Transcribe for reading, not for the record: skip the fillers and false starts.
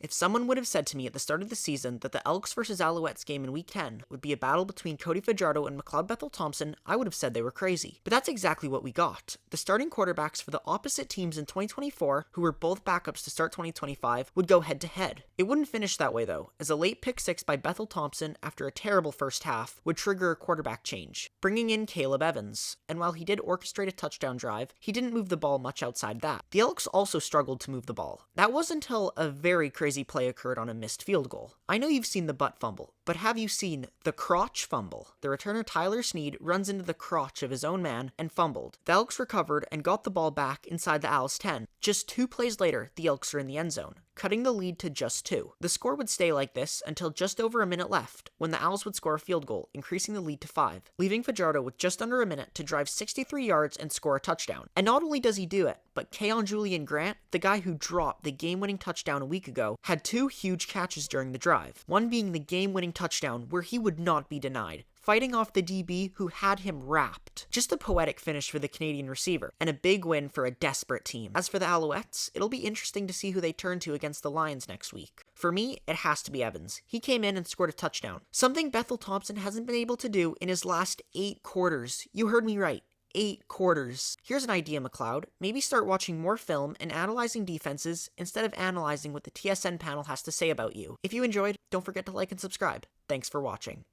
If someone would have said to me at the start of the season that the Elks vs Alouettes game in Week 10 would be a battle between Cody Fajardo and McLeod Bethel-Thompson, I would have said they were crazy. But that's exactly what we got. The starting quarterbacks for the opposite teams in 2024, who were both backups to start 2025, would go head-to-head. It wouldn't finish that way though, as a late pick 6 by Bethel-Thompson after a terrible first half would trigger a quarterback change, bringing in Caleb Evans. And while he did orchestrate a touchdown drive, he didn't move the ball much outside that. The Elks also struggled to move the ball. That was until a very crazy play occurred on a missed field goal. I know you've seen the butt fumble, but have you seen the crotch fumble? The returner Tyler Snead runs into the crotch of his own man and fumbled. The Elks recovered and got the ball back inside the Owls' 10. Just 2 plays later, the Elks are in the end zone, cutting the lead to just 2. The score would stay like this until just over a minute left, when the Owls would score a field goal, increasing the lead to 5, leaving Fajardo with just under a minute to drive 63 yards and score a touchdown. And not only does he do it, but Kaion Julien-Grant, the guy who dropped the game-winning touchdown a week ago, had 2 huge catches during the drive, one being the game-winning touchdown where he would not be denied, fighting off the DB who had him wrapped. Just a poetic finish for the Canadian receiver, and a big win for a desperate team. As for the Alouettes, it'll be interesting to see who they turn to against the Lions next week. For me, it has to be Evans. He came in and scored a touchdown, something Bethel-Thompson hasn't been able to do in his last 8 quarters. You heard me right. 8 quarters. Here's an idea, McLeod. Maybe start watching more film and analyzing defenses instead of analyzing what the TSN panel has to say about you. If you enjoyed, don't forget to like and subscribe. Thanks for watching.